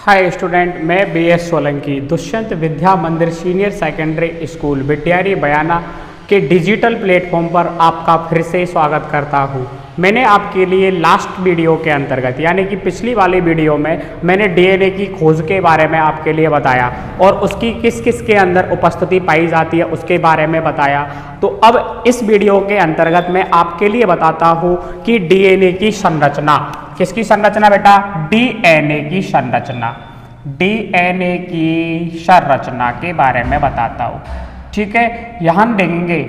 Hi student, मैं BS Solanki Dushyant विद्या मंदिर senior secondary school बिटियारी बयाना के डिजिटल प्लेटफॉर्म पर आपका फिर से स्वागत करता हूं। मैंने आपके लिए लास्ट वीडियो के अंतर्गत यानी कि पिछली वाली वीडियो में मैंने DNA की खोज के बारे में आपके लिए बताया और उसकी किस किस के अंदर उपस्थिति पाई जाती है उसके बारे में बताया। तो अब इस वीडियो के अंतर्गत मैं आपके लिए बताता हूँ कि DNA की संरचना, किसकी संरचना बेटा? DNA की संरचना, DNA की संरचना के बारे में बताता हूँ। ठीक है, यहाँ देखेंगे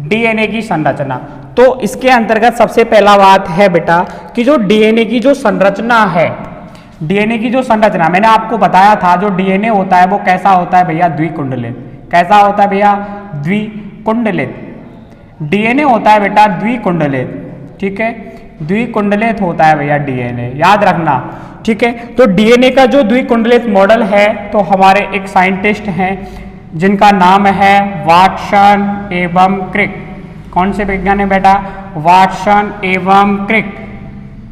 DNA की संरचना। तो इसके अंतर्गत सबसे पहला बात है बेटा कि जो DNA की जो संरचना है, DNA की जो संरचना मैंने आपको बताया था, जो DNA होता है वो कैसा होता है भैया? द्विकुंडलित। कैसा होता है भैया? द्विकुंडलित। DNA होता है बेटा द्विकुंडलित। ठीक है, द्विकुंडलित होता है भैया DNA, याद रखना। ठीक है, तो DNA का जो द्विकुंडलित मॉडल है, तो हमारे एक साइंटिस्ट हैं जिनका नाम है वाटसन एवं क्रिक। कौन से वैज्ञानिक बेटा? वाटसन एवं क्रिक।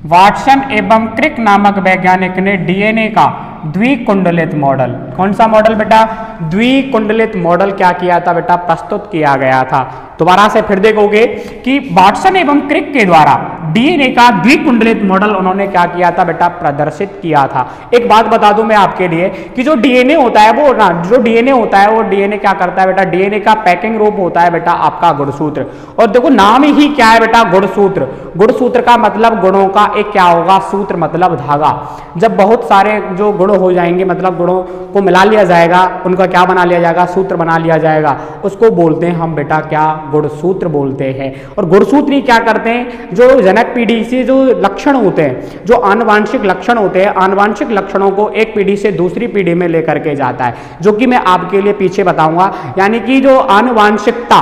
वाटसन एवं क्रिक नामक वैज्ञानिक ने DNA का द्विकुंडलित मॉडल, कौन सा मॉडल बेटा? द्विकुंडलित मॉडल क्या किया था बेटा? प्रस्तुत किया गया था। दोबारा से फिर देखोगे कि वाटसन एवं क्रिक के द्वारा DNA का द्विकुंडलित मॉडल उन्होंने क्या किया था बेटा? प्रदर्शित किया था। एक बात बता दूं मैं आपके लिए कि जो DNA होता है वो ना, जो DNA होता है वो DNA क्या करता है बेटा? DNA का पैकिंग रूप होता है बेटा आपका गुणसूत्र। और देखो नाम ही क्या है बेटा? गुणसूत्र। गुणसूत्र का मतलब गुणों का एक क्या होगा? सूत्र मतलब धागा। जब बहुत सारे जो गुण हो जाएंगे, मतलब गुणों को मिला लिया जाएगा, उनका क्या बना लिया जाएगा? सूत्र बना लिया जाएगा। उसको बोलते हैं हम बेटा क्या? गुणसूत्र बोलते हैं। और गुणसूत्र ही क्या करते हैं? जो जनक पीढ़ी से जो लक्षण होते हैं, जो आनुवांशिक लक्षण होते हैं, आनुवांशिक लक्षणों को एक पीढ़ी से दूसरी पीढ़ी में लेकर के जाता है, जो कि मैं आपके लिए पीछे बताऊंगा। यानी कि जो आनुवांशिकता,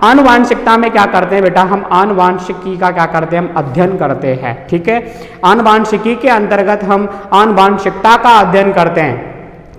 आनुवांशिकता में क्या करते हैं बेटा? हम आनुवांशिकी का क्या करते हैं? हम अध्ययन करते हैं। ठीक है, आनुवांशिकी के अंतर्गत हम आनुवांशिकता का अध्ययन करते हैं।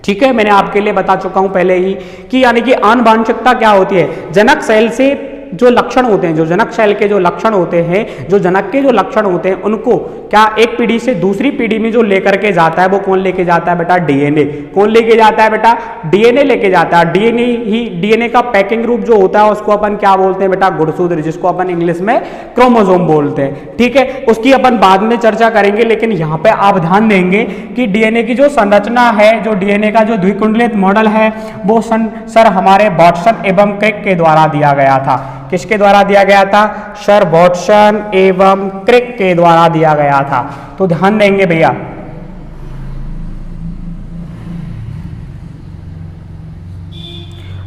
ठीक है, मैंने आपके लिए बता चुका हूं पहले ही कि यानी कि आनुवांशिकता क्या होती है? जनक सेल से जो लक्षण होते हैं, जो जनक सेल के जो लक्षण होते हैं, जो जनक के जो लक्षण होते हैं, उनको क्या एक पीढ़ी से दूसरी पीढ़ी में जो लेकर के जाता है, वो कौन लेके जाता है बेटा? DNA। कौन लेके जाता है बेटा? DNA लेके जाता है। DNA का पैकिंग रूप जो होता है उसको अपन क्या बोलते हैं बेटा? गुणसूत्र, जिसको अपन इंग्लिश में क्रोमोसोम बोलते हैं। ठीक है, उसकी अपन बाद में चर्चा करेंगे, लेकिन यहाँ पे आप ध्यान देंगे कि DNA की जो संरचना है, जो DNA का जो द्विकुंडलित मॉडल है, वो सर हमारे वाटसन एवं क्रिक के द्वारा दिया गया था। किसके द्वारा दिया गया था? सर वाटसन एवं क्रिक के द्वारा दिया गया था। तो ध्यान देंगे भैया,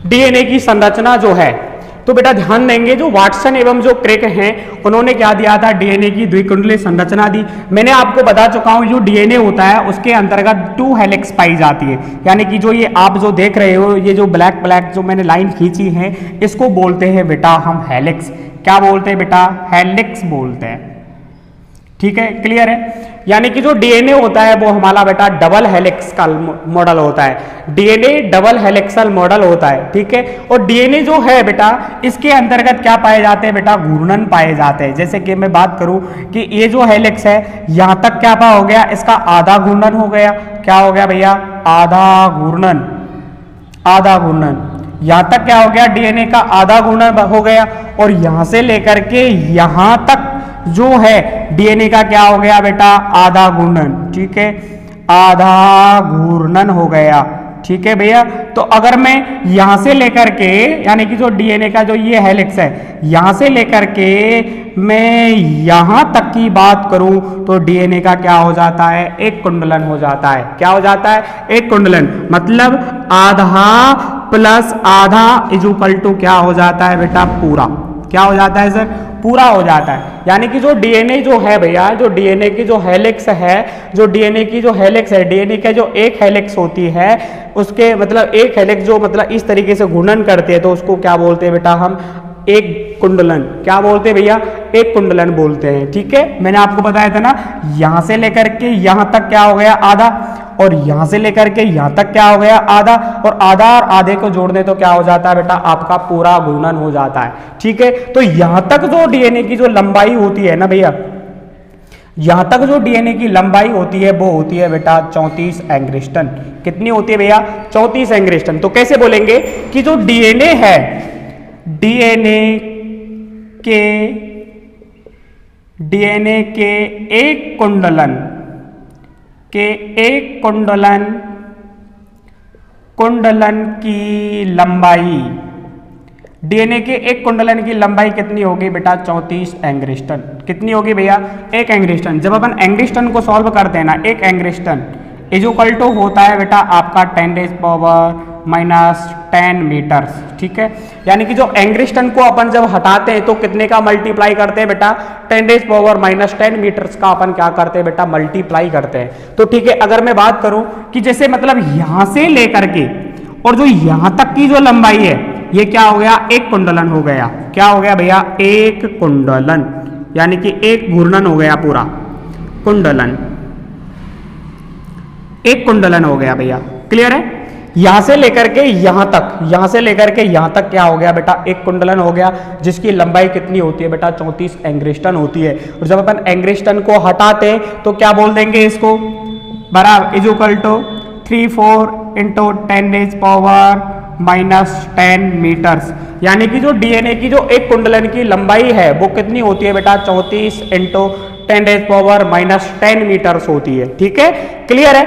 DNA की संरचना जो है, तो बेटा ध्यान देंगे जो वाटसन एवं जो क्रिक हैं, उन्होंने क्या दिया था? DNA की द्विकुंडलित संरचना दी। मैंने आपको बता चुका हूं जो DNA होता है उसके अंतर्गत 2 हेलिक्स पाई जाती है। यानी कि जो ये आप जो देख रहे हो, ये जो ब्लैक ब्लैक जो मैंने लाइन खींची है, इसको बोलते हैं बेटा हम हेलिक्स। क्या बोलते हैं बेटा? हेलिक्स बोलते हैं। ठीक है, क्लियर है? यानी कि जो DNA होता है वो हमारा बेटा डबल हेलिक्सल मॉडल होता है। DNA डबल हेलिक्सल मॉडल होता है। ठीक है, और DNA जो है बेटा, इसके अंतर्गत क्या पाए जाते हैं बेटा? घूर्णन पाए जाते हैं। जैसे कि मैं बात करूं कि ये जो हेलिक्स है, यहां तक क्या हो गया? इसका आधा घूर्णन हो गया। क्या हो गया भैया? आधा घूर्णन। आधा घूर्णन यहां तक क्या हो गया? DNA का आधा घूर्णन हो गया। और यहां से लेकर के यहां तक जो है DNA का क्या हो गया बेटा? आधा घूर्णन। ठीक है, आधा घूर्णन हो गया। ठीक है भैया, तो अगर मैं यहां से लेकर के, यानी कि जो DNA का जो ये हेलिक्स है, यहां से लेकर के मैं यहां तक की बात करूं, तो DNA का क्या हो जाता है? एक कुंडलन हो जाता है। क्या हो जाता है? एक कुंडलन। मतलब आधा प्लस आधा इजुकल टू क्या हो जाता है बेटा? पूरा। क्या हो जाता है सर? पूरा हो जाता है। यानी कि जो DNA जो है भैया, जो DNA की जो हेलिक्स है, जो DNA की जो हेलिक्स है, DNA का जो एक हेलिक्स होती है, उसके मतलब एक हेलिक्स जो मतलब इस तरीके से घूर्णन करते हैं, तो उसको क्या बोलते हैं बेटा? हम एक कुंडलन। क्या बोलते हैं भैया? एक कुंडलन बोलते हैं। ठीक है, मैंने आपको बताया था ना, यहां से लेकर के यहां तक क्या हो गया? आधा। और यहां से लेकर के यहां तक क्या हो गया? आधा। और आधा और आधे को जोड़ने तो क्या हो जाता है बेटा? आपका पूरा घूर्णन हो जाता है। ठीक है, तो यहां तक जो DNA की जो लंबाई होती है ना भैया, यहां तक जो डीएनए की लंबाई होती है वो होती है बेटा 34 एंग्स्ट्रॉम। कितनी होती है भैया? 34 एंग्स्ट्रॉम। तो कैसे बोलेंगे कि जो डीएनए है, डीएनए के एक कुंडलन की लंबाई, डीएनए के एक कुंडलन की लंबाई कितनी होगी बेटा? 34 एंग्स्ट्रॉम। कितनी होगी भैया? 1 एंग्स्ट्रॉम। जब अपन एंग्स्ट्रॉम को सॉल्व करते हैं ना, 1 एंग्स्ट्रॉम इज इक्वल टू होता है बेटा आपका 10⁻⁻10 मीटर्स। ठीक है, यानी कि जो एंग्स्ट्रॉम को अपन जब हटाते हैं तो कितने का मल्टीप्लाई करते हैं बेटा? 10⁻⁻10 मीटर्स का अपन क्या करते हैं बेटा? मल्टीप्लाई करते हैं। तो ठीक है, अगर मैं बात करूं कि जैसे मतलब यहां से लेकर के और जो यहां तक की जो लंबाई है, ये क्या हो गया? एक कुंडलन हो गया। क्या हो गया भैया? एक कुंडलन, यानी कि एक घूर्णन हो गया पूरा कुंडलन, एक कुंडलन हो गया भैया। क्लियर है? यहां से लेकर के यहां तक, यहां से लेकर के यहां तक क्या हो गया बेटा? एक कुंडलन हो गया, जिसकी लंबाई कितनी होती है बेटा? 34 एंग्स्ट्रॉम होती है। और जब अपन एंग्स्ट्रॉम को हटाते हैं तो क्या बोल देंगे इसको? बराबर इज इक्वल टू 34 × 10⁻⁻10 मीटर्स। यानी कि जो डीएनए की जो एक कुंडलन की लंबाई है वो कितनी होती है बेटा? 34 × 10⁻⁻10 मीटर्स होती है। ठीक है, क्लियर है?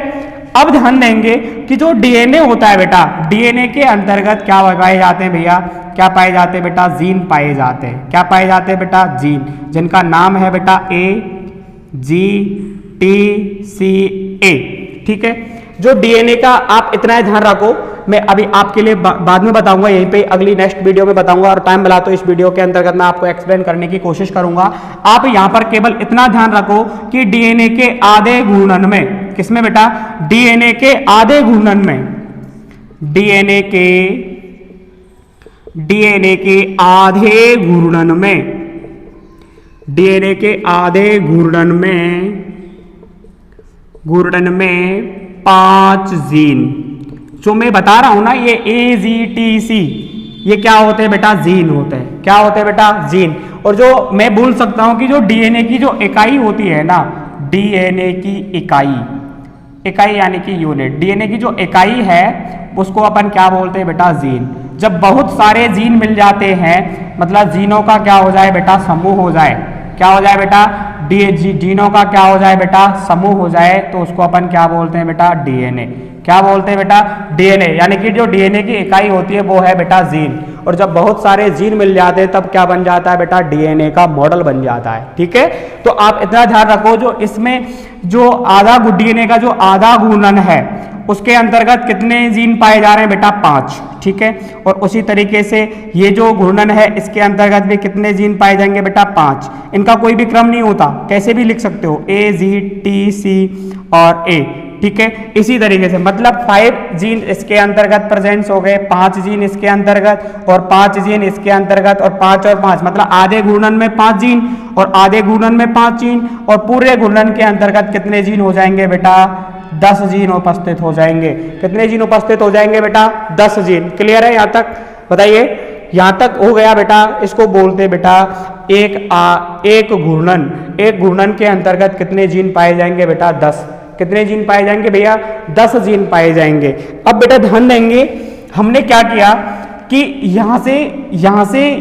अब ध्यान देंगे कि जो डीएनए होता है बेटा, डीएनए के अंतर्गत क्या पाए जाते हैं भैया? क्या पाए जाते हैं बेटा? जीन पाए जाते हैं। क्या पाए जाते हैं बेटा? जीन, जिनका नाम है बेटा AGTCA। ठीक है, जो डीएनए का आप इतना ध्यान रखो, मैं अभी आपके लिए बाद में बताऊंगा, यहीं पे अगली नेक्स्ट वीडियो में बताऊंगा, और टाइम मिला तो इस वीडियो के अंतर्गत मैं आपको एक्सप्लेन करने की कोशिश करूंगा। आप यहां पर केवल इतना ध्यान रखो कि डीएनए के आधे घूर्णन में, किसमें बेटा? डीएनए के आधे घूर्णन में, डीएनए के आधे घूर्णन में, डीएनए के आधे घूर्णन में 5 जीन, जो मैं बता रहा हूं ना, ये AGTC, ये क्या होते हैं बेटा? जीन होते हैं। क्या होते हैं बेटा? जीन। और जो मैं बोल सकता हूं कि जो डीएनए की जो इकाई होती है ना, डीएनए की इकाई यानी कि यूनिट, डीएनए की जो इकाई है उसको अपन क्या बोलते हैं बेटा? जीन। जब बहुत सारे जीन मिल जाते हैं, मतलब जीनों का क्या हो जाए बेटा? समूह हो जाए। क्या हो जाए बेटा? जीनों का क्या हो जाए बेटा? समूह हो जाए, तो उसको अपन क्या बोलते हैं बेटा? डीएनए। क्या बोलते हैं बेटा? डीएनए। यानी कि जो डीएनए की इकाई होती है वो है बेटा जीन। और जब बहुत सारे जीन मिल जाते हैं तब क्या बन जाता है बेटा? डीएनए का मॉडल बन जाता है। ठीक है, तो आप इतना ध्यान रखो, जो इसमें जो डीएनए का जो आधा घूर्णन है उसके अंतर्गत कितने जीन पाए जा रहे हैं बेटा? 5। ठीक है, और उसी तरीके से ये जो घूर्णन है इसके अंतर्गत भी कितने जीन पाए जाएंगे बेटा? 5। इनका कोई भी क्रम नहीं होता, कैसे भी लिख सकते हो, AGTC और A। ठीक है, इसी तरीके से मतलब 5 जीन इसके अंतर्गत प्रेजेंट्स हो गए, 5 जीन इसके अंतर्गत, और 5 जीन इसके अंतर्गत, और 5 और 5 मतलब आधे घूर्णन में 5 जीन, और आधे घूर्णन में 5 जीन, और पूरे घूर्णन के अंतर्गत कितने जीन हो जाएंगे बेटा? 10 जीन उपस्थित हो जाएंगे। कितने जीन उपस्थित हो जाएंगे बेटा? 10 जीन। क्लियर है यहाँ तक? बताइए, यहाँ तक हो गया बेटा। इसको बोलते बेटा एक घूर्णन। एक घूर्णन के अंतर्गत कितने जीन पाए जाएंगे बेटा? 10। कितने जीन पाए जाएंगे भैया? 10 जीन पाए जाएंगे। अब बेटा ध्यान देंगे, हमने क्या किया कि यहां से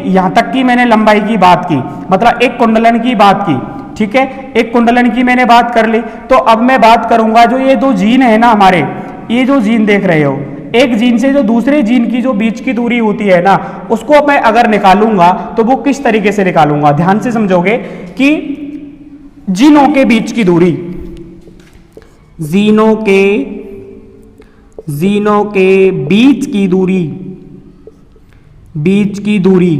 यहां तक की मैंने लंबाई की बात की, मतलब एक कुंडलन की बात की। ठीक है, एक कुंडलन की मैंने बात कर ली। तो अब मैं बात करूंगा जो ये 2 जीन है ना हमारे, ये जो जीन देख रहे हो, एक जीन से जो दूसरे जीन की जो बीच की दूरी होती है ना, उसको मैं अगर निकालूंगा तो वो किस तरीके से निकालूंगा? ध्यान से समझोगे कि जीनों के बीच की दूरी, जीनों के बीच की दूरी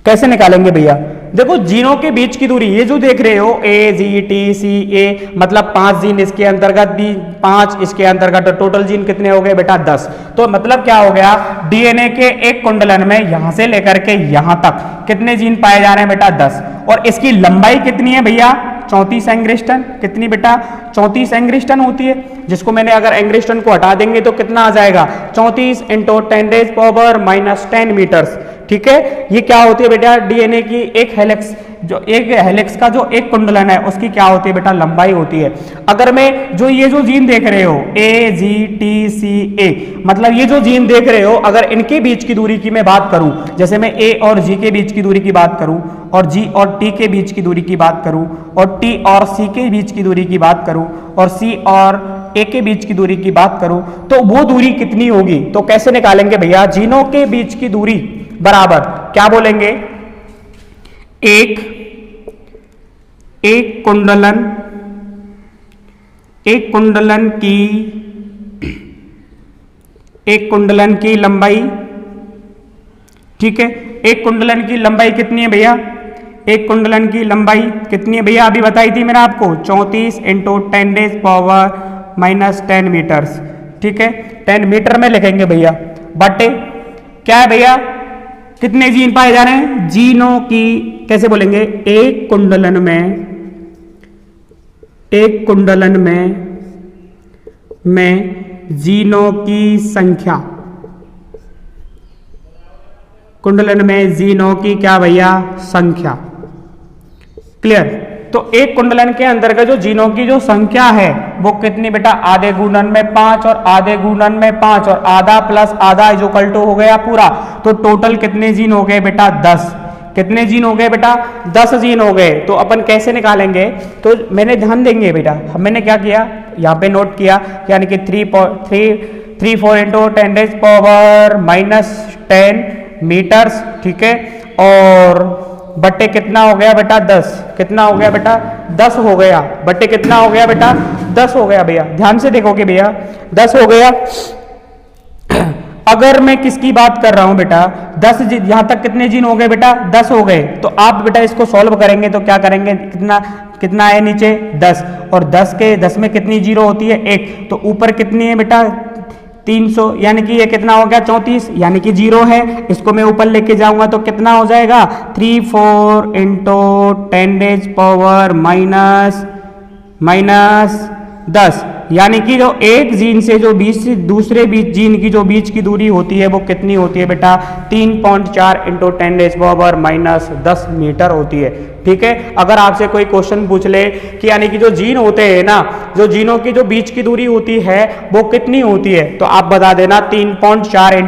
कैसे निकालेंगे भैया? देखो, जीनों के बीच की दूरी, ये जो देख रहे हो AGTCA, मतलब 5 जीन इसके अंतर्गत भी, 5 इसके अंतर्गत, टोटल जीन कितने हो गए बेटा? 10। तो मतलब क्या हो गया? डीएनए के एक कुंडलन में यहां से लेकर के यहां तक कितने जीन पाए जा रहे हैं बेटा? 10। और इसकी लंबाई कितनी है भैया? 34 एंग्स्ट्रॉम। कितनी बेटा? 34 एंग्स्ट्रॉम होती है, जिसको मैंने अगर एंग्स्ट्रॉम को हटा देंगे तो कितना आ जाएगा? 34 × 10⁻⁻10 मीटर्स। ठीक है, ये क्या होती है बेटा? डीएनए की एक हेलिक्स, जो एक हेलिक्स का जो एक कुंडलन है उसकी क्या होती है बेटा, लंबाई होती है। अगर मैं जो ये जो जीन देख रहे हो AGTCA, मतलब ये जो जीन देख रहे हो, अगर इनके बीच की दूरी की मैं बात करूं, जैसे मैं A और G के बीच की दूरी की बात करूं, और G और T के बीच की दूरी की बात करूं, और T और C के बीच की दूरी की बात करूं, और C और A के बीच की दूरी की बात करूं, तो वो दूरी कितनी होगी? तो कैसे निकालेंगे भैया, जीनों के बीच की दूरी बराबर क्या बोलेंगे, एक कुंडलन की लंबाई, ठीक है। एक कुंडलन की लंबाई कितनी है भैया, एक कुंडलन की लंबाई कितनी है भैया, अभी बताई थी मैंने आपको, 34 × 10⁻⁻10 मीटर्स, ठीक है। 10 मीटर में लिखेंगे भैया, बटे क्या है भैया, कितने जीन पाए जा रहे हैं, जीनों की, कैसे बोलेंगे, एक कुंडलन में जीनों की संख्या, कुंडलन में जीनों की क्या भैया, संख्या। क्लियर? तो एक कुंडलन के अंतर्गत जो जीनों की जो संख्या है वो कितनी बेटा, आधे गुणन में 5 और आधे गुणन में 5 और आधा प्लस आधा इज इक्वल टू हो गया पूरा। तो टोटल कितने जीन हो गए बेटा, 10। कितने जीन हो गए बेटा, 10 जीन हो गए। तो अपन कैसे निकालेंगे, तो मैंने ध्यान देंगे बेटा, मैंने क्या किया यहाँ पे नोट किया, यानी कि 3 4 × 10⁻10 मीटर्स, ठीक है, और बट्टे कितना हो गया बेटा, 10। कितना हो गया बेटा, 10 हो गया। बट्टे कितना हो गया बेटा, 10 हो गया भैया, ध्यान से देखोगे भैया, 10 हो गया। अगर मैं किसकी बात कर रहा हूं बेटा, 10, यहां तक कितने जीन हो गए बेटा, 10 हो गए। तो आप बेटा इसको सॉल्व करेंगे तो क्या करेंगे, कितना है नीचे 10, और 10 में कितनी जीरो होती है, 1। तो ऊपर कितनी है बेटा, 300, यानी कि ये कितना हो गया, 34, यानी कि जीरो है। इसको मैं ऊपर लेके जाऊंगा तो कितना हो जाएगा, 3 4 × 10, यानी कि जो एक जीन से जो दूसरे जीन की जो बीच की दूरी होती है वो कितनी होती है बेटा, 3.4 × 10⁻10 मीटर होती है, ठीक है। अगर आपसे कोई क्वेश्चन पूछ ले कि यानी कि जो जीन होते हैं ना, जो जीनों की जो बीच की दूरी होती है वो कितनी होती है, तो आप बता देना 3.4 ×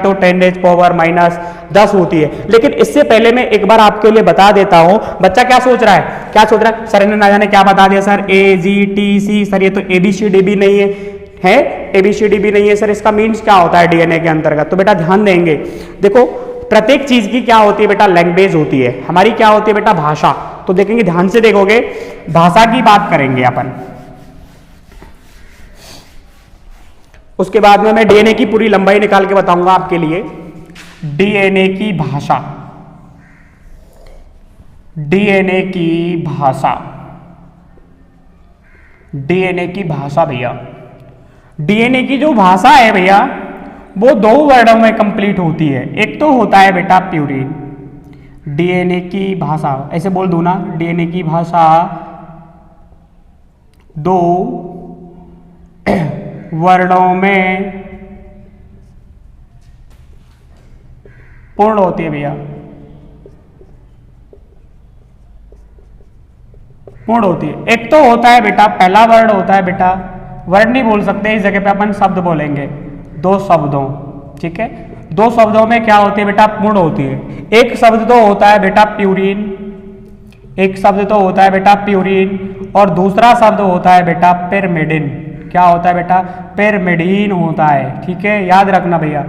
10 होती है। लेकिन इससे पहले मैं एक बार आपके लिए बता देता हूं, बच्चा क्या सोच रहा है, क्या सोच रहा है, सर ने ना जाने क्या बता दिया सर, AGTC, सर ये तो ABCD भी नहीं है ABCD भी नहीं है सर, इसका मीन्स क्या होता है DNA के अंतर्गत। तो बेटा ध्यान देंगे, देखो प्रत्येक चीज की क्या होती है बेटा, लैंग्वेज होती है, हमारी क्या होती है बेटा, भाषा। तो देखेंगे, ध्यान से देखोगे, भाषा की बात करेंगे अपन, उसके बाद में मैं DNA की पूरी लंबाई निकाल के बताऊंगा आपके लिए। DNA की भाषा, DNA की भाषा भैया, DNA की जो भाषा है भैया वो 2 वर्णों में कंप्लीट होती है। एक तो होता है बेटा प्यूरिन, DNA की भाषा, ऐसे बोल दूं ना, DNA की भाषा 2 वर्णों में पूर्ण होती है भैया, पूर्ण होती है। एक तो होता है बेटा, पहला वर्ण होता है बेटा, वर्ण नहीं बोल सकते, इस जगह पे अपन शब्द बोलेंगे, 2 शब्दों, ठीक है। 2 शब्दों में क्या होती है बेटा, पूर्ण होती है। एक शब्द तो होता है बेटा प्यूरिन, एक शब्द तो होता है बेटा प्यूरिन, और दूसरा शब्द होता है बेटा पिरिमिडिन। क्या होता है बेटा, पिरिमिडिन होता है, ठीक है, याद रखना भैया।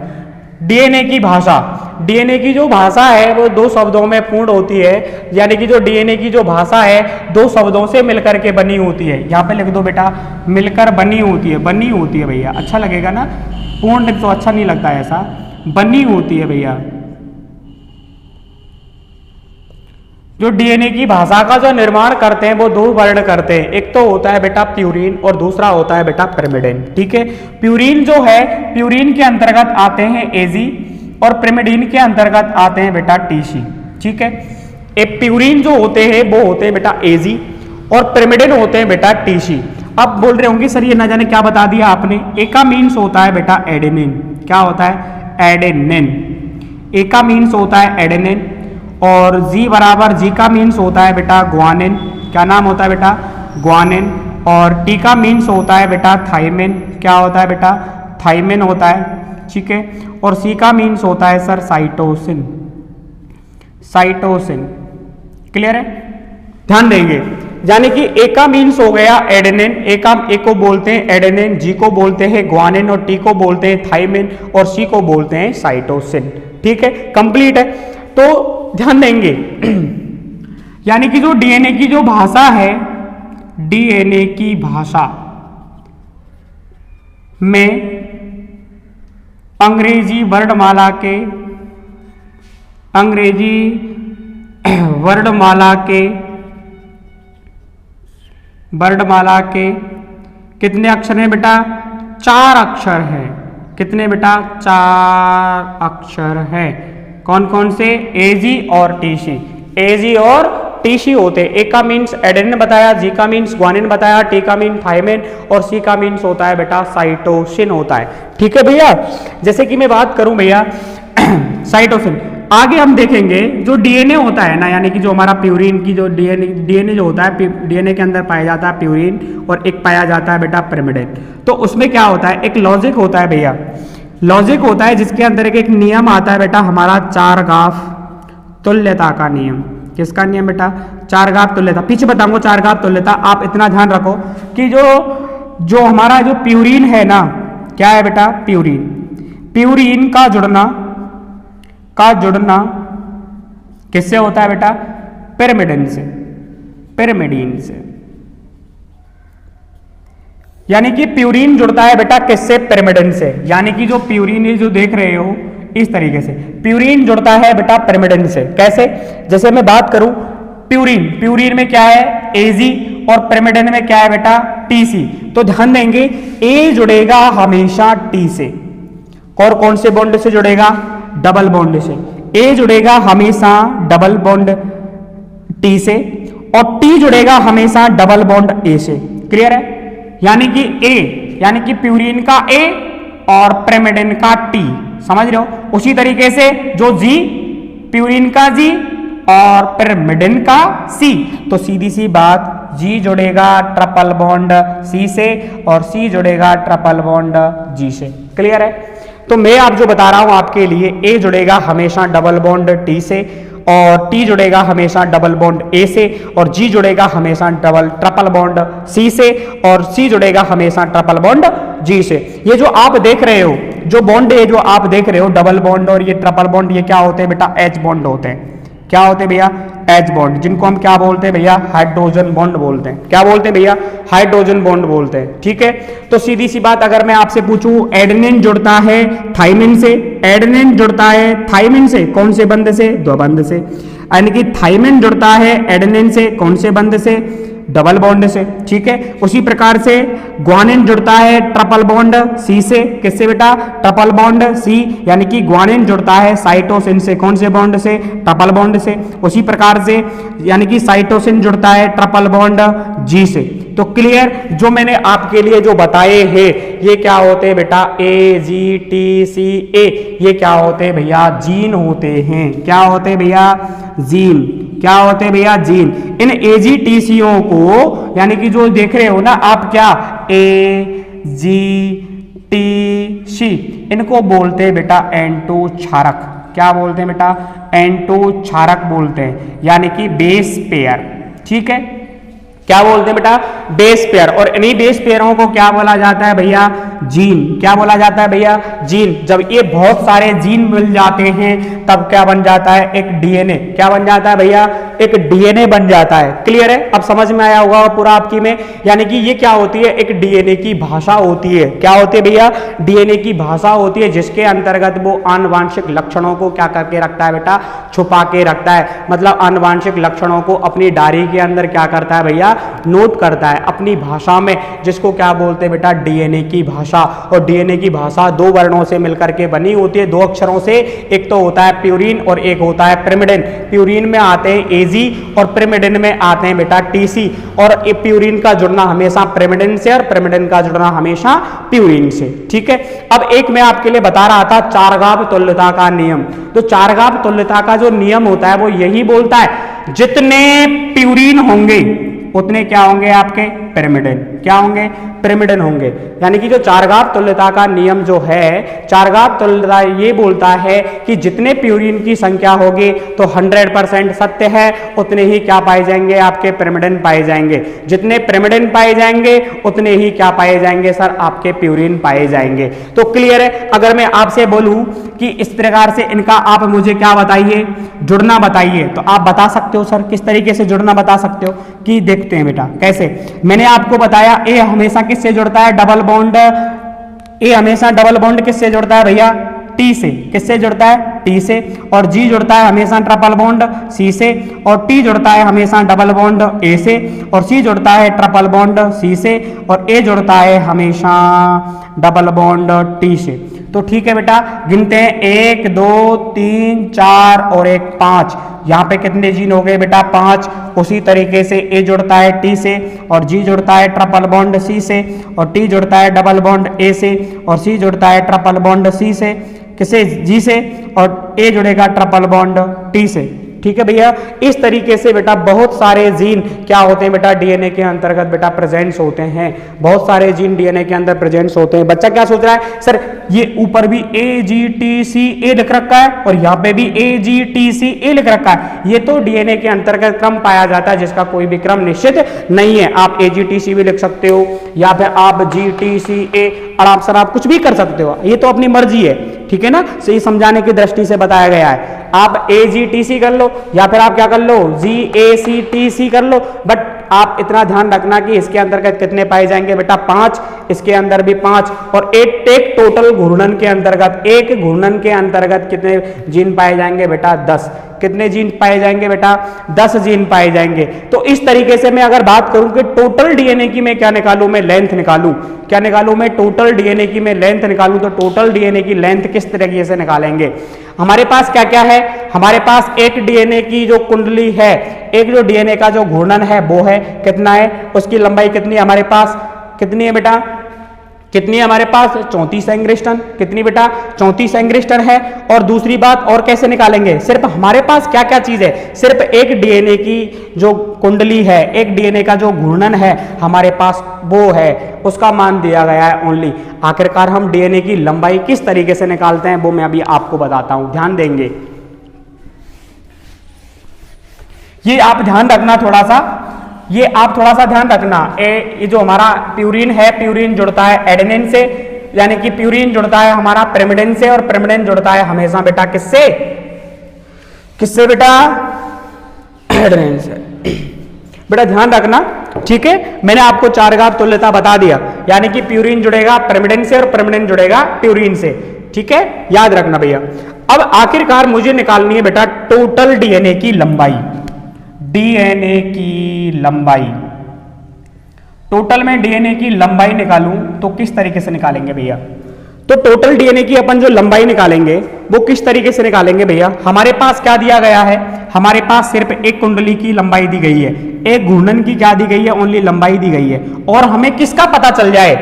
DNA की भाषा, DNA की जो भाषा है वो 2 शब्दों में पूर्ण होती है, यानी कि जो DNA की जो भाषा है 2 शब्दों से मिलकर के बनी होती है। यहाँ पे लिख दो बेटा, मिलकर बनी होती है, बनी होती है भैया, अच्छा लगेगा ना, पूर्ण तो अच्छा नहीं लगता है, ऐसा बनी होती है भैया। जो DNA की भाषा का जो निर्माण करते हैं वो 2 वर्ण करते हैं, एक तो होता है बेटा प्यूरिन और दूसरा होता है बेटा पिरिमिडिन, ठीक है। प्यूरिन जो है, प्यूरिन के अंतर्गत आते हैं AG और पिरिमिडिन के अंतर्गत आते हैं बेटा TC, ठीक है। प्यूरिन जो होते हैं वो होते हैं बेटा AG और पिरिमिडिन होते हैं बेटा TC। अब बोल रहे होंगे सर ये ना जाने क्या बता दिया आपने, A का मीन्स होता है बेटा एडेनिन। क्या होता है, एडेनिन। A का मीन्स होता है एडेनिन और जी बराबर, जी का मीन्स होता है बेटा ग्वानिन, क्या नाम होता है बेटा, ग्वानिन। और टी का मीन्स होता है बेटा थाइमिन, क्या होता है बेटा, थाइमिन होता है, ठीक है। और सी का मीन्स होता है सर साइटोसिन, साइटोसिन, क्लियर है, ध्यान देंगे। यानी कि ए का मीन्स हो गया एडेनिन, ए को बोलते हैं एडेनिन, जी को बोलते हैं ग्वानिन, और टी को बोलते हैं थाइमिन, और सी को बोलते हैं साइटोसिन, ठीक है, कंप्लीट है। तो ध्यान देंगे यानी कि जो डीएनए की जो भाषा है, डीएनए की भाषा में अंग्रेजी वर्णमाला के कितने अक्षर हैं बेटा, 4 अक्षर हैं। कितने बेटा, 4 अक्षर हैं। कौन कौन से, एजी और टीसी, एजी और टीसी होते हैं। ए का मीन्स एडेनिन बताया, जी का मीन्स ग्वानिन बताया, टी का मीन थाइमिन, और सी का मीन्स होता है बेटा साइटोसिन होता है, ठीक है भैया। जैसे कि मैं बात करूं भैया साइटोसिन, आगे हम देखेंगे जो डीएनए होता है ना, यानी कि जो हमारा प्यूरिन की जो डीएनए जो होता है, डीएनए के अंदर पाया जाता है प्यूरिन, और एक पाया जाता है बेटा पिरिमिडिन। तो उसमें क्या होता है, एक लॉजिक होता है भैया, लॉजिक होता है जिसके अंदर एक नियम आता है बेटा हमारा, 4 घाव तुल्यता का नियम। किसका नियम बेटा, 4 घाव तुल्यता। पीछे बताऊंगा 4 घाव तुल्यता, आप इतना ध्यान रखो कि जो हमारा जो प्यूरिन है ना, क्या है बेटा, प्यूरिन का जुड़ना किससे होता है बेटा, पिरिमिडिन से। यानी कि प्यूरिन जुड़ता है बेटा किससे, पिरिमिडिन से। यानी कि जो प्यूरिन है जो देख रहे हो इस तरीके से, प्यूरिन जुड़ता है बेटा पिरिमिडिन से। कैसे, जैसे मैं बात करूं प्यूरिन में क्या है, एजी, और पिरिमिडिन में क्या है बेटा, टीसी। तो ध्यान देंगे ए जुड़ेगा हमेशा टी से, और कौन से बॉन्ड से जुड़ेगा, डबल बॉन्ड से। ए जुड़ेगा हमेशा डबल बॉन्ड टी से, और टी जुड़ेगा हमेशा डबल बॉन्ड ए से। क्लियर है, यानी कि ए, यानी कि प्यूरिन का ए और पिरिमिडिन का टी, समझ रहे हो। उसी तरीके से जो जी, प्यूरिन का जी और पिरिमिडिन का सी, तो सीधी सी बात, जी जुड़ेगा ट्रिपल बॉन्ड सी से, और सी जुड़ेगा ट्रिपल बॉन्ड जी से। क्लियर है। तो मैं आप जो बता रहा हूं आपके लिए, ए जुड़ेगा हमेशा डबल बॉन्ड टी से, और टी जुड़ेगा हमेशा डबल बॉन्ड ए से, और जी जुड़ेगा हमेशा ट्रिपल बॉन्ड सी से, और सी जुड़ेगा हमेशा ट्रिपल बॉन्ड जी से। ये जो आप देख रहे हो, जो बॉन्ड है जो आप देख रहे हो, डबल बॉन्ड और ये ट्रिपल बॉन्ड, ये क्या होते हैं बेटा, एच बॉन्ड होते हैं। क्या होते हैं भैया, एच बॉन्ड, जिनको हम क्या बोलते हैं भैया, हाइड्रोजन बॉन्ड बोलते हैं। क्या बोलते हैं भैया, हाइड्रोजन बॉन्ड बोलते हैं, ठीक है। तो सीधी सी बात, अगर मैं आपसे पूछूं एडेनिन जुड़ता है थाइमिन से, एडेनिन जुड़ता है थाइमिन से, कौन से बंध से, द्विबंध से। यानी कि थाइमिन जुड़ता है एडेनिन से, कौन से बंध से, डबल बॉन्ड से, ठीक है। उसी प्रकार से ग्वानिन जुड़ता है ट्रिपल बॉन्ड सी से, किससे बेटा, ट्रिपल बॉन्ड सी। यानी कि ग्वानिन जुड़ता है साइटोसिन से, कौन से बॉन्ड से, ट्रिपल बॉन्ड से। उसी प्रकार से यानी कि साइटोसिन जुड़ता है ट्रिपल बॉन्ड जी से। तो क्लियर, जो मैंने आपके लिए जो बताए हैं ये क्या होते हैं बेटा, ए जी टी सी ए, ये क्या होते हैं भैया, जीन होते हैं। क्या होते हैं भैया, जीन। क्या होते हैं भैया, जीन। इन एजीटीसीओ को, यानी कि जो देख रहे हो ना आप, क्या ए जी टी सी, इनको बोलते हैं बेटा एंटो क्षारक। क्या बोलते हैं बेटा, एंटो क्षारक बोलते हैं, यानी कि बेस पेयर, ठीक है। क्या बोलते हैं बेटा, बेस पेयर। और इन्हीं बेस पेयरों को क्या बोला जाता है भैया, जीन। क्या बोला जाता है भैया, जीन। जब ये बहुत सारे जीन मिल जाते हैं तब क्या बन जाता है, एक डीएनए। क्या बन जाता है भैया, एक डीएनए बन जाता है। क्लियर है, अब समझ में आया होगा पूरा आपकी में। यानी कि ये क्या होती है, एक डीएनए की भाषा होती है। क्या होती है भैया, डीएनए की भाषा होती है, जिसके अंतर्गत वो आनुवांशिक लक्षणों को क्या करके रखता है बेटा, छुपा के रखता है। मतलब आनुवांशिक लक्षणों को अपनी डायरी के अंदर क्या करता है भैया, नोट करता है अपनी भाषा में, जिसको क्या बोलते हैं बेटा, डीएनए की भाषा। और डीएनए की भाषा 2 वर्णों से मिलकर के बनी होती है, 2 अक्षरों से। एक तो होता है प्यूरिन और एक होता है पिरिमिडिन। प्यूरिन में आते हैं एजी और पिरिमिडिन में आते हैं बेटा टीसी। और प्यूरिन का जुड़ना हमेशा पिरिमिडिन से और पिरिमिडिन का जुड़ना हमेशा प्यूरिन से। ठीक है, अब एक मैं आपके लिए बता रहा था चारगाव तुल्यता का नियम। तो चारगाव तुल्यता का जो नियम होता है वो यही बोलता है जितने प्यूरिन होंगे उतने क्या होंगे आपके पिरिमिडिन, क्या होंगे पिरिमिडिन होंगे। यानी कि जो चारगाव तुल्यता का नियम जो है, चारगाव तुल्यता ये बोलता है कि जितने प्यूरिन की संख्या होगी तो 100% सत्य है उतने ही क्या पाए जाएंगे आपके पिरिमिडिन पाए जाएंगे। जितने पिरिमिडिन पाए जाएंगे उतने ही क्या पाए जाएंगे सर आपके प्यूरिन पाए जाएंगे। तो क्लियर है। अगर मैं आपसे बोलूं कि इस प्रकार से इनका आप मुझे क्या बताइए, जुड़ना बताइए, तो आप बता सकते हो सर किस तरीके से जुड़ना बता सकते हो कि देखते हैं बेटा कैसे। मैंने आपको बताया ए हमेशा किससे जुड़ता है डबल बॉन्ड, ए हमेशा डबल बॉन्ड किससे जुड़ता है भैया टी से, किससे जुड़ता है टी से। और जी जुड़ता है हमेशा ट्रिपल बॉन्ड सी से, और टी जुड़ता है हमेशा डबल बॉन्ड ए से, और सी जुड़ता है ट्रिपल बॉन्ड सी से, और ए जुड़ता है हमेशा डबल बॉन्ड टी से। तो ठीक है बेटा, गिनते हैं 1 2 3 4 और 1 5। यहाँ पे कितने जीन हो गए बेटा 5। उसी तरीके से ए जुड़ता है टी से, और जी जुड़ता है ट्रिपल बॉन्ड सी से, और टी जुड़ता है डबल बॉन्ड ए से, और सी जुड़ता है ट्रिपल बॉन्ड सी से, किसे जी से, और ए जुड़ेगा ट्रिपल बॉन्ड टी से। ठीक है भैया, इस तरीके से बेटा बहुत सारे जीन क्या होते हैं बेटा डीएनए के अंतर्गत बेटा प्रेजेंट्स होते हैं। बहुत सारे जीन डीएनए के अंदर प्रेजेंट्स होते हैं। बच्चा क्या सोच रहा है सर ये ऊपर भी AGTCA लिख रखा है और यहाँ पे भी AGTCA लिख रखा है। ये तो डीएनए के अंतर्गत क्रम पाया जाता है जिसका कोई भी क्रम निश्चित नहीं है। आप AGTC भी लिख सकते हो या फिर आप GTCA आराम से आप कुछ भी कर सकते हो, ये तो अपनी मर्जी है। ठीक है ना, सही समझाने की दृष्टि से बताया गया है। आप AGTC कर लो या फिर आप क्या कर लो GACTC कर लो, बट आप इतना ध्यान रखना कि इसके अंतर्गत कितने पाए जाएंगे बेटा 5, इसके अंदर भी 5, और एक टोटल घूर्णन के अंतर्गत, एक घूर्णन के अंतर्गत कितने जीन पाए जाएंगे बेटा 10। कितने जीन पाए जाएंगे बेटा 10 जीन पाए जाएंगे। तो इस तरीके से मैं अगर बात करूं कि टोटल डीएनए की मैं क्या निकालूं, मैं लेंथ निकालूं, क्या निकालूं मैं टोटल डीएनए की मैं लेंथ निकालूं, तो टोटल डीएनए की लेंथ किस तरीके से निकालेंगे। हमारे पास क्या क्या है, हमारे पास एक डीएनए की जो कुंडली है, एक जो डीएनए का जो घूर्णन है वो है कितना है, उसकी लंबाई कितनी है हमारे पास, कितनी है बेटा, कितनी है हमारे पास 34 एंग्स्ट्रॉम। कितनी बेटा 34 एंग्स्ट्रॉम है। और दूसरी बात और कैसे निकालेंगे, सिर्फ हमारे पास क्या क्या चीज है, सिर्फ एक डीएनए की जो कुंडली है, एक डीएनए का जो घूर्णन है हमारे पास वो है, उसका मान दिया गया है ओनली। आखिरकार हम डीएनए की लंबाई किस तरीके से निकालते हैं वो मैं अभी आपको बताता हूं, ध्यान देंगे। ये आप ध्यान रखना थोड़ा सा, ये आप थोड़ा सा ध्यान रखना। ये जो हमारा प्यूरिन है, प्यूरिन जुड़ता है एडेनिन से, यानी कि प्यूरिन जुड़ता है हमारा पिरिमिडिन से, और पिरिमिडिन जुड़ता है हमेशा बेटा किससे, किससे बेटा एडेनिन से। बेटा ध्यान रखना, ठीक है। मैंने आपको चारगाव तुल्यता बता दिया, यानी कि प्यूरिन जुड़ेगा पिरिमिडिन से और पिरिमिडिन जुड़ेगा प्यूरिन से। ठीक है, याद रखना भैया। अब आखिरकार मुझे निकालनी है बेटा टोटल डीएनए की लंबाई, डीएनए की लंबाई। टोटल में डीएनए की लंबाई निकालूं तो किस तरीके से निकालेंगे भैया, तो टोटल डीएनए की अपन जो लंबाई निकालेंगे वो किस तरीके से निकालेंगे भैया। हमारे पास क्या दिया गया है, हमारे पास सिर्फ एक कुंडली की लंबाई दी गई है, एक घूर्णन की क्या दी गई है, ओनली लंबाई दी गई है। और हमें किसका पता चल जाए,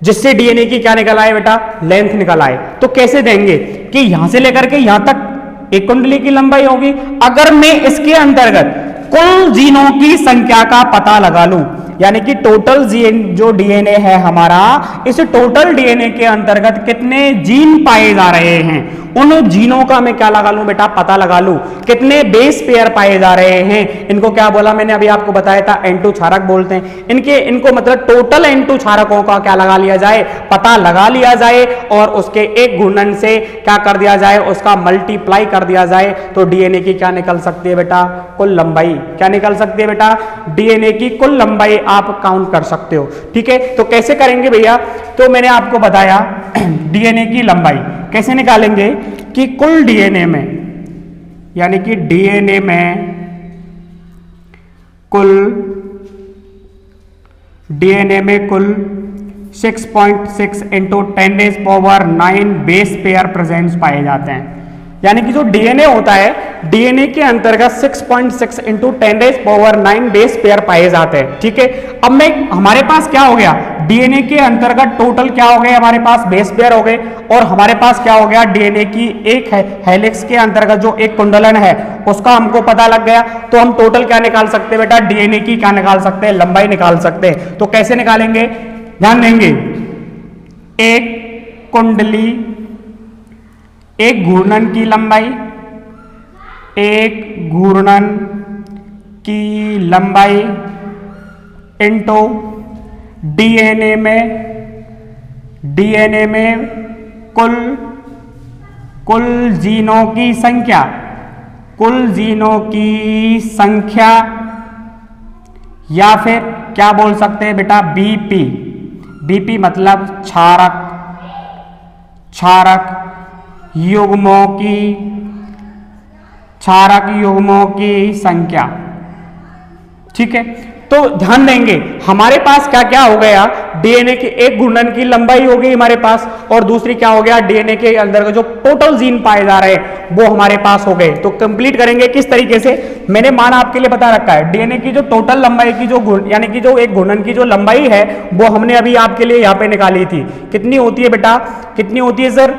जिससे डीएनए की क्या निकल आए बेटा, लेंथ निकल आए। तो कैसे देंगे कि यहां से लेकर के यहां तक एक कुंडली की लंबाई होगी। अगर मैं इसके अंतर्गत कुल जीनों की संख्या का पता लगा लूं, यानी कि टोटल जीन जो डीएनए है हमारा, इस टोटल डीएनए के अंतर्गत कितने जीन पाए जा रहे हैं, उन जीनों का मैं क्या लगा लूं बेटा, पता लगा लूं। कितने बेस पेयर पाए जा रहे हैं, इनको क्या बोला मैंने अभी आपको बताया था, N2 क्षारक बोलते हैं। इनको मतलब टोटल N2 क्षारकों का क्या लगा लिया जाए, पता लगा लिया जाए, और उसके एक घूर्णन से क्या कर दिया जाए, उसका मल्टीप्लाई कर दिया जाए। तो डीएनए की क्या निकल सकती है बेटा, कुल लंबाई। क्या निकल सकती है बेटा, डीएनए की कुल लंबाई आप काउंट कर सकते हो। ठीक है, तो कैसे करेंगे भैया, तो मैंने आपको बताया डीएनए की लंबाई कैसे निकालेंगे कि कुल डीएनए में, यानी कि डीएनए में कुल 6.6 × 10⁻⁹ बेस पेयर प्रेजेंट्स पाए जाते हैं। यानी कि जो डीएनए होता है, डीएनए के अंतर्गत 6.6 इंटू 10⁹ बेस पेयर पाए जाते हैं। ठीक है, अब हमारे पास क्या हो गया, डीएनए के अंतर्गत टोटल क्या हो गए, हमारे पास बेस पेयर हो गए, और हमारे पास क्या हो गया, डीएनए की एक है हेलिक्स के अंतर्गत जो एक कुंडलन है उसका हमको पता लग गया। तो हम टोटल क्या निकाल सकते हैं बेटा, डीएनए की क्या निकाल सकते हैं, लंबाई निकाल सकते हैं। तो कैसे निकालेंगे, ध्यान देंगे, एक कुंडली, एक घूर्णन की लंबाई, एक घूर्णन की लंबाई इंटू डीएनए में कुल जीनों की संख्या, कुल जीनों की संख्या, या फिर क्या बोल सकते हैं बेटा, बीपी। बीपी मतलब क्षारक युग्मों की संख्या। ठीक है, तो ध्यान देंगे हमारे पास क्या क्या हो गया, डीएनए की एक घूर्णन की लंबाई हो गई हमारे पास, और दूसरी क्या हो गया, डीएनए के अंदर जो टोटल जीन पाए जा रहे हैं वो हमारे पास हो गए। तो कंप्लीट करेंगे किस तरीके से, मैंने मान आपके लिए बता रखा है, डीएनए की जो टोटल लंबाई की जो यानी कि जो एक घूर्णन की जो लंबाई है वो हमने अभी आपके लिए यहाँ पे निकाली थी। कितनी होती है बेटा, कितनी होती है सर,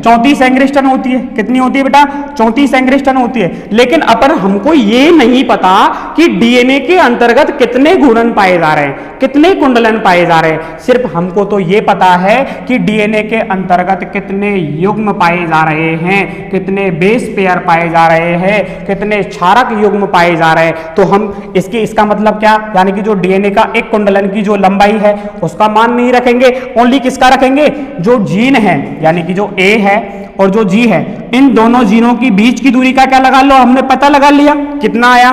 34 एंग्स्ट्रॉम होती है। कितनी होती है बेटा, 34 एंग्स्ट्रॉम होती है। लेकिन अपन हमको ये नहीं पता कि डीएनए के अंतर्गत कितने घूर्णन पाए जा रहे हैं, कितने कुंडलन पाए जा रहे हैं। सिर्फ हमको तो ये पता है कि डीएनए के अंतर्गत कितने युग्म पाए जा रहे हैं, कितने बेस पेयर पाए जा रहे हैं, कितने क्षारक युग्म पाए जा रहे हैं। तो हम इसका मतलब क्या, यानी कि जो डीएनए का एक कुंडलन की जो लंबाई है उसका मान नहीं रखेंगे, ओनली किसका रखेंगे, जो जीन है, यानी कि जो ए है और जो जी है, इन दोनों जीनों की बीच की दूरी का क्या लगा लो, हमने पता लगा लिया। कितना आया,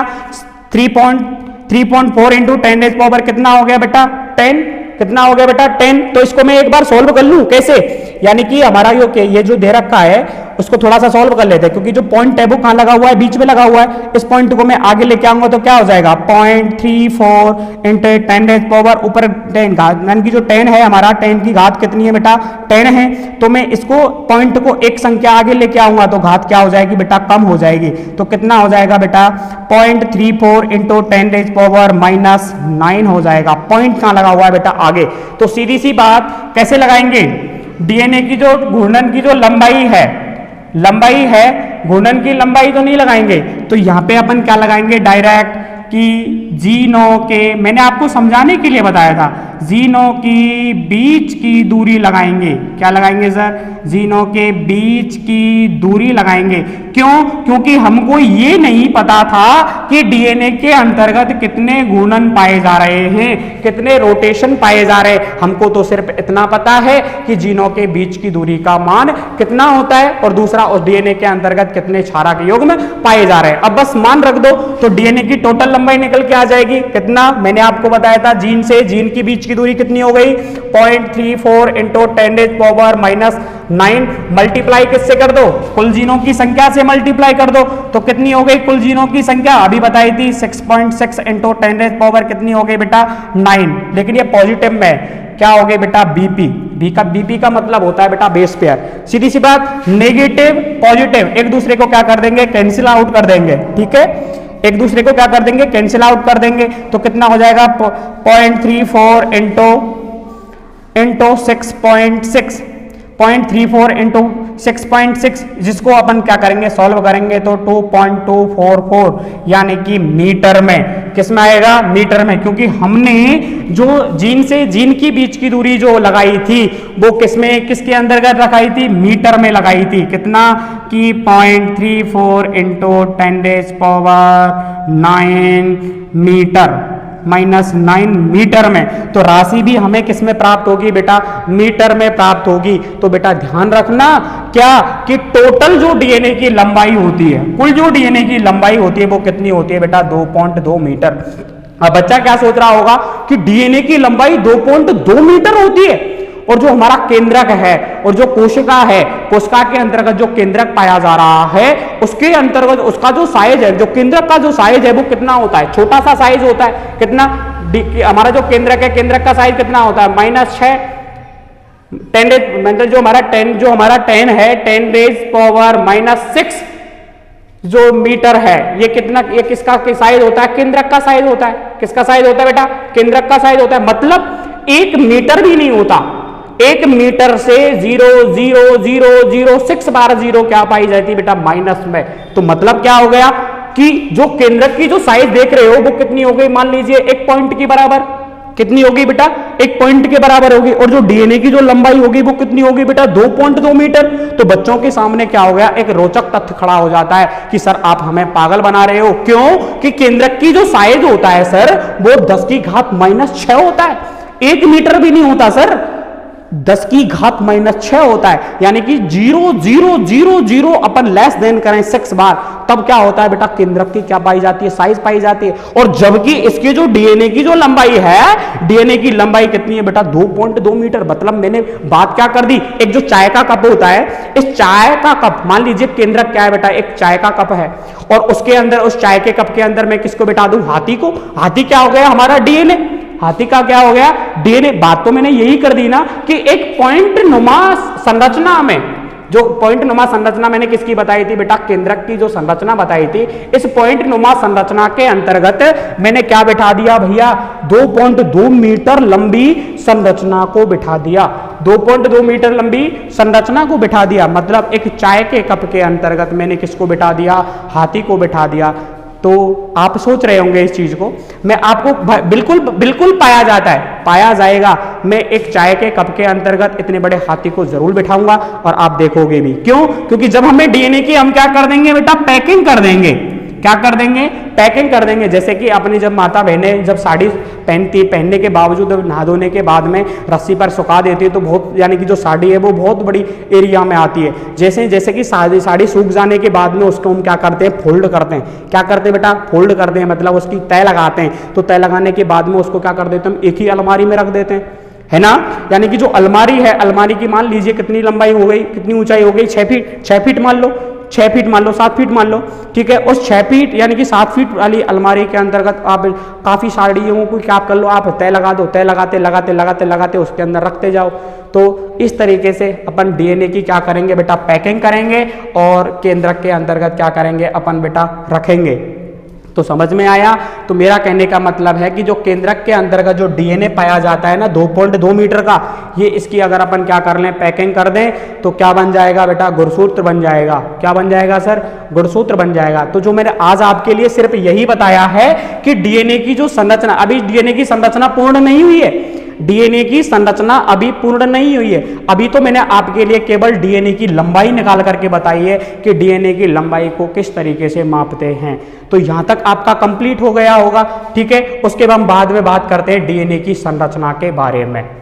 3.4 इंटू 10⁻, कितना हो गया बेटा, 10। कितना हो गया बेटा, 10। तो इसको मैं एक बार सोल्व कर लूं, कैसे, यानी कि हमारा ये जो दे रखा है उसको थोड़ा सा सॉल्व कर लेते हैं, क्योंकि जो पॉइंट है वो कहां लगा हुआ है, बीच में लगा हुआ है। इस पॉइंट को मैं आगे लेके आऊंगा तो क्या हो जाएगा, 0.34 इंटू 10⁻, ऊपर 10 घात, यानी कि जो 10 है हमारा, 10 की घात कितनी है बेटा, 10 है। तो मैं इसको पॉइंट को एक संख्या आगे लेके आऊंगा तो घात क्या हो जाएगी बेटा, कम हो जाएगी। तो कितना हो जाएगा बेटा, 0.34 इंटू 10⁻⁹ हो जाएगा। पॉइंट कहां लगा हुआ है बेटा, आगे। तो सीधी सी बात कैसे लगाएंगे, डीएनए की जो घूर्णन की जो लंबाई है, घूर्णन की लंबाई तो नहीं लगाएंगे, तो यहां पे अपन क्या लगाएंगे, डायरेक्ट कि जीनों के, मैंने आपको समझाने के लिए बताया था, जीनों की बीच की दूरी लगाएंगे। क्या लगाएंगे सर, जीनों के बीच की दूरी लगाएंगे। क्यों, क्योंकि हमको ये नहीं पता था कि डीएनए के अंतर्गत कितने घूर्णन पाए जा रहे हैं, कितने रोटेशन पाए जा रहे हैं। हमको तो सिर्फ इतना पता है कि जीनों के बीच की दूरी का मान कितना होता है, और दूसरा उस डीएनए के अंतर्गत कितने क्षारक युग्म पाए जा रहे हैं। अब बस मान रख दो तो डीएनए की टोटल लंबाई निकल के आ जाएगी। कितना, मैंने आपको बताया था, जीन से जीन की बीच की दूरी कितनी हो गई, 0.34 इंटू 10⁻⁹ मल्टीप्लाई किससे कर दो, कुल जीनों की संख्या से मल्टीप्लाई कर दो। तो कितनी हो गई कुल जीनों की संख्या, अभी बताई थी 6.6 इंटू 10⁻, कितनी हो गई बेटा, 9। लेकिन ये पॉजिटिव में क्या हो गई बेटा, बीपी। बीपी का मतलब होता है बेटा बेस पेयर। सीधी सी बात, नेगेटिव पॉजिटिव एक दूसरे को क्या कर देंगे, कैंसिल आउट कर देंगे। ठीक है, एक दूसरे को क्या कर देंगे, कैंसिल आउट कर देंगे। तो कितना हो जाएगा, 0.34 इंटू 6.6, 0.34 इंटू 6.6, जिसको अपन क्या करेंगे, सॉल्व करेंगे तो 2.244, यानी कि मीटर में। किस में आएगा, मीटर में, क्योंकि हमने जो जीन से जीन की बीच की दूरी जो लगाई थी वो किसमें, किसके अंतर्गत लगाई थी, मीटर में लगाई थी। कितना कि 0.34 इंटू 10⁻⁹ मीटर, -9 मीटर में। तो राशि भी हमें किस में प्राप्त होगी बेटा, मीटर में प्राप्त होगी। तो बेटा ध्यान रखना क्या, कि टोटल जो डीएनए की लंबाई होती है, कुल जो डीएनए की लंबाई होती है वो कितनी होती है बेटा, 2.2 मीटर। अब बच्चा क्या सोच रहा होगा कि डीएनए की लंबाई 2.2 मीटर होती है, और जो हमारा केंद्रक है और जो कोशिका है, कोशिका के अंतर्गत जो केंद्रक पाया जा रहा है उसके अंतर्गत उसका जो साइज है, जो केंद्रक का जो साइज है वो कितना होता है, छोटा सा साइज होता है। कितना, हमारा जो केंद्रक है, केंद्रक का साइज कितना होता है, -6। मतलब जो हमारा 10 है 10⁻⁻⁶ जो मीटर है, ये किसका साइज होता है? केंद्रक का साइज होता है। किसका साइज होता है बेटा? केंद्रक का साइज होता है। मतलब 1 मीटर भी नहीं होता। 1 मीटर से 0.00006 बार 0 क्या पाई जाती है बेटा? माइनस में। तो मतलब क्या हो गया कि जो केंद्रक की जो साइज देख रहे हो वो कितनी हो गई? मान लीजिए 1 पॉइंट की बराबर। कितनी होगी बेटा? 1 पॉइंट के बराबर होगी। और जो डीएनए की जो लंबाई होगी वो कितनी होगी बेटा? 2.2 मीटर। तो बच्चों के सामने क्या हो गया? एक रोचक तथ्य खड़ा हो जाता है कि सर आप हमें पागल बना रहे हो। क्यों? कि केंद्रक की जो साइज होता है सर वो 10⁻⁻6 होता है। 1 मीटर भी नहीं होता सर, 10⁻⁻6 होता है। यानी कि 0.000 अपन लेस देन करें 6 बार, तब क्या होता है बेटा? केंद्रक की क्या पाई जाती है? साइज पाई जाती है। और जबकि इसकी जो डीएनए की जो लंबाई है, डीएनए की लंबाई कितनी है बेटा? 2.2 मीटर। मतलब मैंने बात क्या कर दी? एक जो चाय का कप होता है, इस चाय का कप, मान लीजिए केंद्रक क्या है बेटा? एक चाय का कप है, और उसके अंदर, उस चाय के कप के अंदर मैं किसको बिठा दूं? हाथी को। हाथी क्या हो गया? हमारा डीएनए। हाथी का क्या हो गया? डीएनए। बात तो मैंने यही कर दी ना कि एक पॉइंट नुमा संरचना में, जो पॉइंट नुमा संरचना मैंने किसकी बताई थी बेटा? केंद्रक की जो संरचना बताई थी, इस पॉइंट नुमा संरचना के अंतर्गत मैंने क्या बिठा दिया भैया? 2.2 मीटर लंबी संरचना को बिठा दिया। 2.2 मीटर लंबी संरचना को बिठा दिया। मतलब एक चाय के कप के अंतर्गत मैंने किसको बिठा दिया? हाथी को बिठा दिया। तो आप सोच रहे होंगे इस चीज को, मैं आपको बिल्कुल पाया जाता है, पाया जाएगा। मैं एक चाय के कप के अंतर्गत इतने बड़े हाथी को जरूर बिठाऊंगा और आप देखोगे भी। क्यों? क्योंकि जब हमें डीएनए की हम क्या कर देंगे बेटा? पैकिंग कर देंगे। क्या कर देंगे? पैकिंग कर देंगे। जैसे कि अपनी जब माता बहनें जब साड़ी पहनने के बावजूद नहा धोने के बाद में रस्सी पर सुखा देती है, तो बहुत, यानी कि जो साड़ी है वो बहुत बड़ी एरिया में आती है। जैसे कि साड़ी सूख जाने के बाद में उसको हम क्या करते हैं? फोल्ड करते हैं। क्या करते हैं बेटा? फोल्ड करते हैं, मतलब उसकी तय लगाते हैं। तो तय लगाने के बाद में उसको क्या कर देते हैं? हम एक ही अलमारी में रख देते हैं, है ना। यानी कि जो अलमारी है, अलमारी की मान लीजिए कितनी लंबाई हो गई, कितनी ऊंचाई हो गई? 6 फीट मान लो, 6 फीट मान लो, 7 फीट मान लो, ठीक है। उस 6 फीट यानी कि 7 फीट वाली अलमारी के अंतर्गत आप काफ़ी साड़ियों को क्या कर लो? आप तय लगा दो। तय लगाते उसके अंदर रखते जाओ। तो इस तरीके से अपन डीएनए की क्या करेंगे बेटा? पैकिंग करेंगे और केंद्रक के अंतर्गत क्या करेंगे? अपन बेटा रखेंगे। तो समझ में आया? तो मेरा कहने का मतलब है कि जो केंद्रक के अंतर्गत जो डीएनए पाया जाता है ना 2.2 मीटर का, ये इसकी अगर अपन क्या कर लें? पैकिंग कर दें, तो क्या बन जाएगा बेटा? गुणसूत्र बन जाएगा। क्या बन जाएगा सर? गुणसूत्र बन जाएगा। तो जो मैंने आज आपके लिए सिर्फ यही बताया है कि डीएनए की जो संरचना, अभी डीएनए की संरचना पूर्ण नहीं हुई है। डीएनए की संरचना अभी पूर्ण नहीं हुई है। अभी तो मैंने आपके लिए केवल डीएनए की लंबाई निकाल करके बताई है कि डीएनए की लंबाई को किस तरीके से मापते हैं। तो यहां तक आपका कंप्लीट हो गया होगा, ठीक है। उसके बाद हम बाद में बात करते हैं डीएनए की संरचना के बारे में।